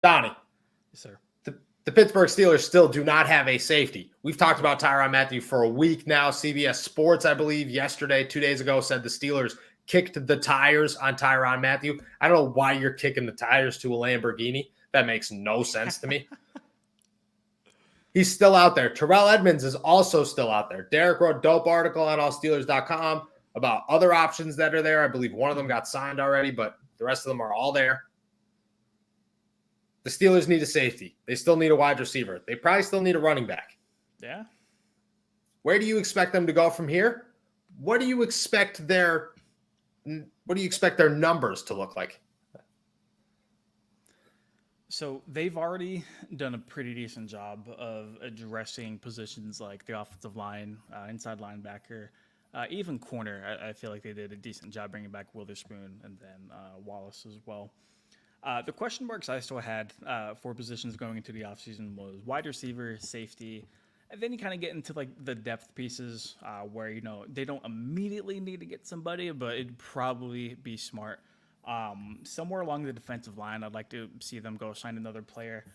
Donnie. Yes, sir. The Pittsburgh Steelers still do not have a safety. We've talked about Tyrann Mathieu for a week now. CBS Sports, I believe, yesterday, 2 days ago, said the Steelers kicked the tires on Tyrann Mathieu. I don't know why you're kicking the tires to a Lamborghini. That makes no sense to me. He's still out there. Terrell Edmonds is also still out there. Derek wrote a dope article on allsteelers.com about other options that are there. I believe one of them got signed already, but the rest of them are all there. The Steelers need a safety. They still need a wide receiver. They probably still need a running back. Yeah. Where do you expect them to go from here? What do you expect their numbers to look like? So they've already done a pretty decent job of addressing positions like the offensive line, inside linebacker, even corner. I feel like they did a decent job bringing back Witherspoon and then Wallace as well. The question marks I still had for positions going into the offseason was wide receiver, safety, and then you kind of get into like the depth pieces where, you know, they don't immediately need to get somebody, but it'd probably be smart. Somewhere along the defensive line, I'd like to see them go sign another player.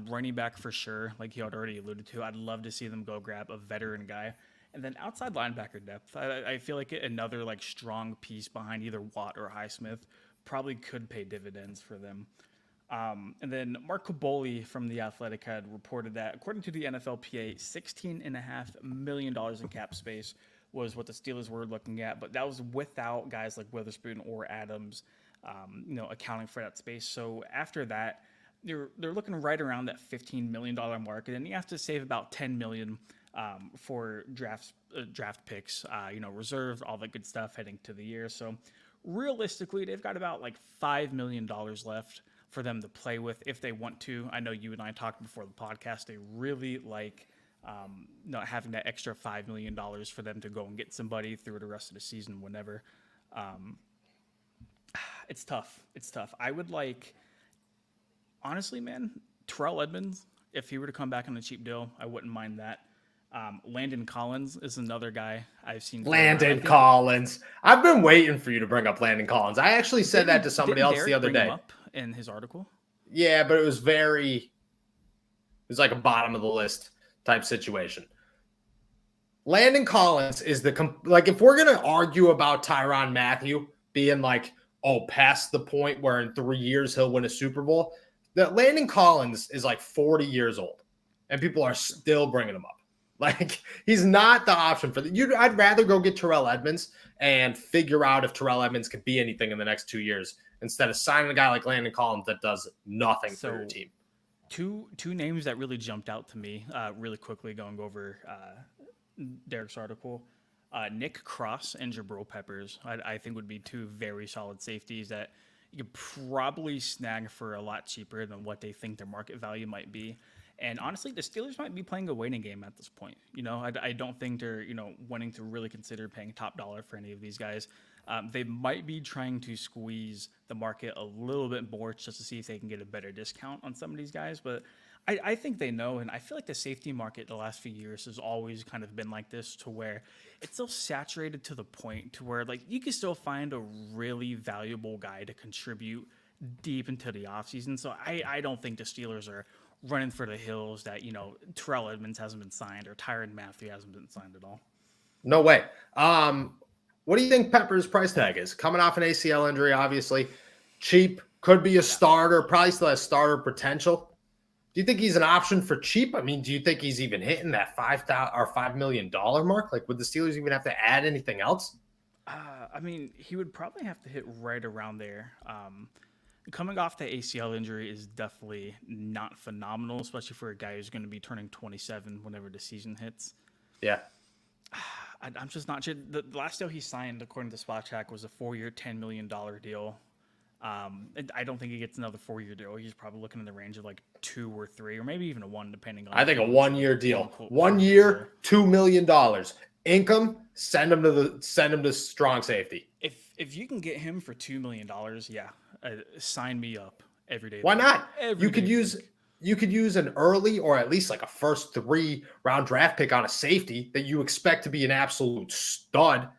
Running back for sure, like you had already alluded to. I'd love to see them go grab a veteran guy. And then outside linebacker depth, I feel like another like strong piece behind either Watt or Highsmith probably could pay dividends for them. And then Mark Caboli from The Athletic had reported that, according to the NFLPA, $16.5 million in cap space was what the Steelers were looking at, but that was without guys like Witherspoon or Adams, accounting for that space. So after that, they're looking right around that $15 million mark, and then you have to save about $10 million for draft picks, reserved, all that good stuff heading to the year. So realistically, they've got about like $5 million left for them to play with if they want to. I know you and I talked before the podcast. They really like not having that extra $5 million for them to go and get somebody through the rest of the season whenever. It's tough. I would like, honestly, man, Terrell Edmonds, if he were to come back on a cheap deal, I wouldn't mind that. Landon Collins is another guy I've seen. Landon Collins. I've been waiting for you to bring up Landon Collins. I actually said that to somebody else the other day. Him up in his article? Yeah, but it was like a bottom of the list type situation. Landon Collins is if we're going to argue about Tyrann Mathieu being like, past the point where in 3 years he'll win a Super Bowl, that Landon Collins is like 40 years old and people are still bringing him up. Like, he's not the option for I'd rather go get Terrell Edmonds and figure out if Terrell Edmonds could be anything in the next 2 years instead of signing a guy like Landon Collins that does nothing for your team. Two names that really jumped out to me really quickly going over Derek's article. Nick Cross and Jabrill Peppers, I think would be two very solid safeties that you could probably snag for a lot cheaper than what they think their market value might be. And honestly, the Steelers might be playing a waiting game at this point. I don't think they're, wanting to really consider paying top dollar for any of these guys. They might be trying to squeeze the market a little bit more just to see if they can get a better discount on some of these guys. But I think they know, and I feel like the safety market the last few years has always kind of been like this, to where it's still saturated to the point to where like you can still find a really valuable guy to contribute deep into the offseason. So I don't think the Steelers are running for the hills that, Terrell Edmonds hasn't been signed or Tyrann Mathieu hasn't been signed at all. No way. What do you think Peppers' price tag is? Coming off an ACL injury, obviously. Cheap, could be a starter, probably still has starter potential. Do you think he's an option for cheap? I mean, do you think he's even hitting that $5 million mark? Like, would the Steelers even have to add anything else? He would probably have to hit right around there. Coming off the ACL injury is definitely not phenomenal, especially for a guy who's going to be turning 27 whenever the season hits. Yeah. I'm just not sure. The last deal he signed, according to Spot Track, was a 4-year, $10 million deal. I don't think he gets another 4-year deal. He's probably looking in the range of like 2 or 3, or maybe even a 1, depending on. I think a 1-year deal. 1 year, $2 million. Income, send him to strong safety. If you can get him for $2 million, yeah, sign me up every day. Why not? You could use an early or at least like a first 3-round draft pick on a safety that you expect to be an absolute stud.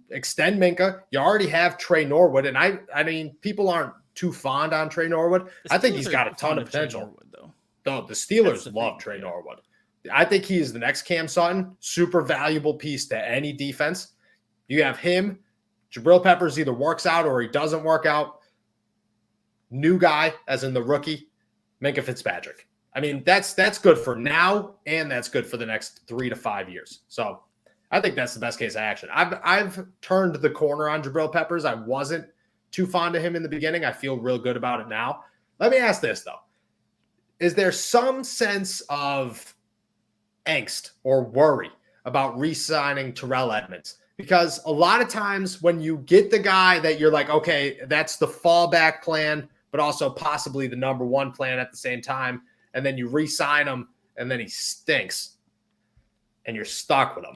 Extend Minka. You already have Trey Norwood. And I mean, people aren't too fond on Trey Norwood. I think he's got a ton of potential. Norwood, though. No, the Steelers love Trey Norwood. I think he is the next Cam Sutton, super valuable piece to any defense. You have him. Jabrill Peppers either works out or he doesn't work out. New guy, as in the rookie, Minkah Fitzpatrick. I mean, that's good for now, and that's good for the next 3 to 5 years. So I think that's the best case of action. I've turned the corner on Jabrill Peppers. I wasn't too fond of him in the beginning. I feel real good about it now. Let me ask this, though. Is there some sense of angst or worry about re-signing Terrell Edmonds? Because a lot of times when you get the guy that you're like, okay, that's the fallback plan, but also possibly the number one plan at the same time, and then you re-sign him, and then he stinks, and you're stuck with him.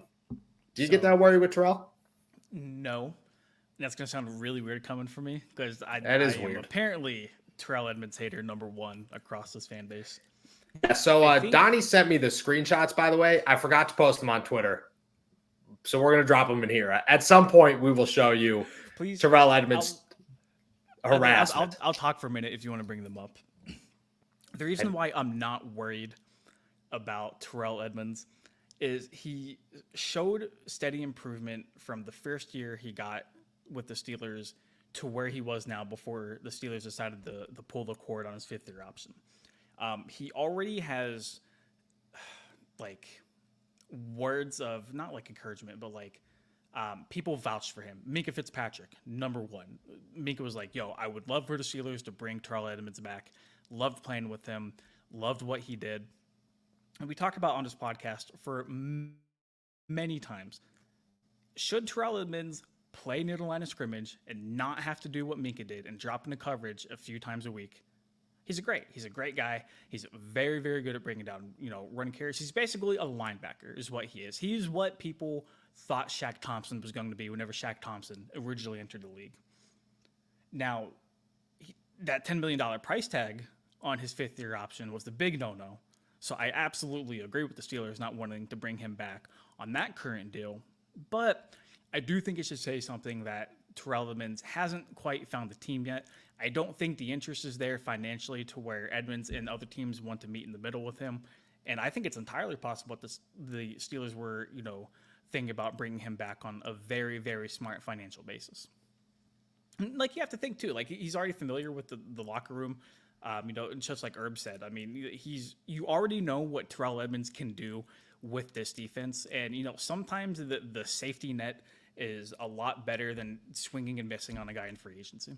Do you get that worry with Terrell? No. That's going to sound really weird coming from me, because I am apparently Terrell Edmonds hater number one across this fan base. Yeah, so Donnie sent me the screenshots, by the way. I forgot to post them on Twitter. So we're going to drop them in here. At some point, we will show you Terrell Edmonds harassment. I'll talk for a minute if you want to bring them up. The reason why I'm not worried about Terrell Edmonds is he showed steady improvement from the first year he got with the Steelers to where he was now before the Steelers decided to pull the cord on his fifth-year option. He already has, like, words of, not like encouragement, but like people vouched for him. Minkah Fitzpatrick, number one. Minkah was like, yo, I would love for the Steelers to bring Terrell Edmonds back. Loved playing with him. Loved what he did. And we talked about on this podcast for many times. Should Terrell Edmonds play near the line of scrimmage and not have to do what Minkah did and drop into coverage a few times a week? He's a great guy. He's very, very good at bringing down, run carries. He's basically a linebacker is what he is. He's what people thought Shaq Thompson was going to be whenever Shaq Thompson originally entered the league. Now, that $10 million price tag on his fifth-year option was the big no-no. So I absolutely agree with the Steelers not wanting to bring him back on that current deal. But I do think it should say something that Terrell Edmonds hasn't quite found the team yet. I don't think the interest is there financially to where Edmonds and other teams want to meet in the middle with him. And I think it's entirely possible that the Steelers were, thinking about bringing him back on a very, very smart financial basis. Like, you have to think, too, like, he's already familiar with the locker room. Just like Herb said, I mean, you already know what Terrell Edmonds can do with this defense. And, sometimes the safety net is a lot better than swinging and missing on a guy in free agency.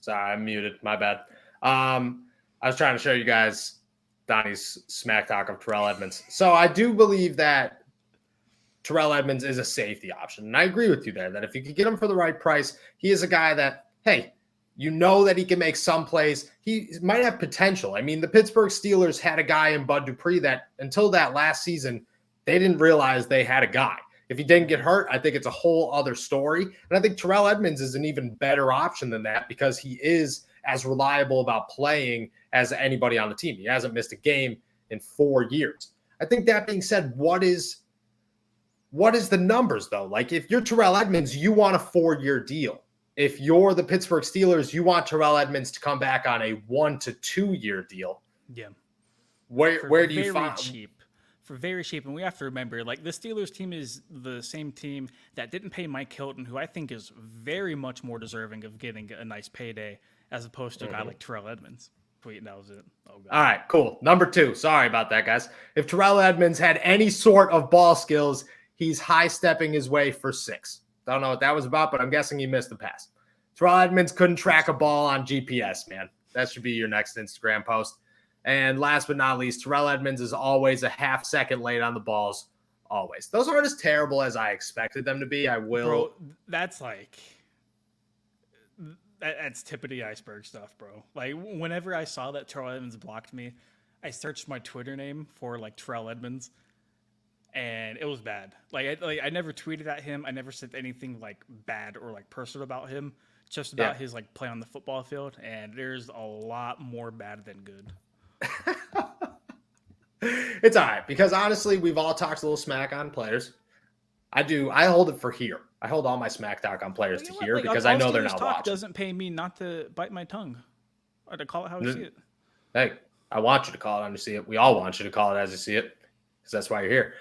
Sorry, I'm muted. My bad. I was trying to show you guys Donnie's smack talk of Terrell Edmonds. So I do believe that Terrell Edmonds is a safety option. And I agree with you there that if you could get him for the right price, he is a guy that, hey, that he can make some plays. He might have potential. I mean, the Pittsburgh Steelers had a guy in Bud Dupree that until that last season, they didn't realize they had a guy. If he didn't get hurt, I think it's a whole other story. And I think Terrell Edmonds is an even better option than that because he is as reliable about playing as anybody on the team. He hasn't missed a game in 4 years. I think that being said, what is the numbers, though? Like, if you're Terrell Edmonds, you want a 4-year deal. If you're the Pittsburgh Steelers, you want Terrell Edmonds to come back on a 1 to 2 year deal. Yeah. Where do you find cheap? For very cheap. And we have to remember, like, the Steelers team is the same team that didn't pay Mike Hilton, who I think is very much more deserving of getting a nice payday as opposed to a guy like Terrell Edmonds. Wait, that was it. Oh, God. All right, cool. Number 2. Sorry about that, guys. If Terrell Edmonds had any sort of ball skills, he's high-stepping his way for 6. Don't know what that was about, but I'm guessing he missed the pass. Terrell Edmonds couldn't track a ball on GPS, man. That should be your next Instagram post. And last but not least, Terrell Edmonds is always a half second late on the balls. Always. Those aren't as terrible as I expected them to be. I will. Bro, that's tip of the iceberg stuff, bro. Like, whenever I saw that Terrell Edmonds blocked me, I searched my Twitter name for, like, Terrell Edmonds, and it was bad. I never tweeted at him. I never said anything, like, bad or, like, personal about him. Just about his, like, play on the football field, and there's a lot more bad than good. It's all right because honestly, we've all talked a little smack on players. I do. I hold it for here. I hold all my smack talk on players to here because I know they're not watching. Doesn't pay me not to bite my tongue or to call it how I see it. Hey, I want you to call it how you see it. We all want you to call it as you see it because that's why you're here.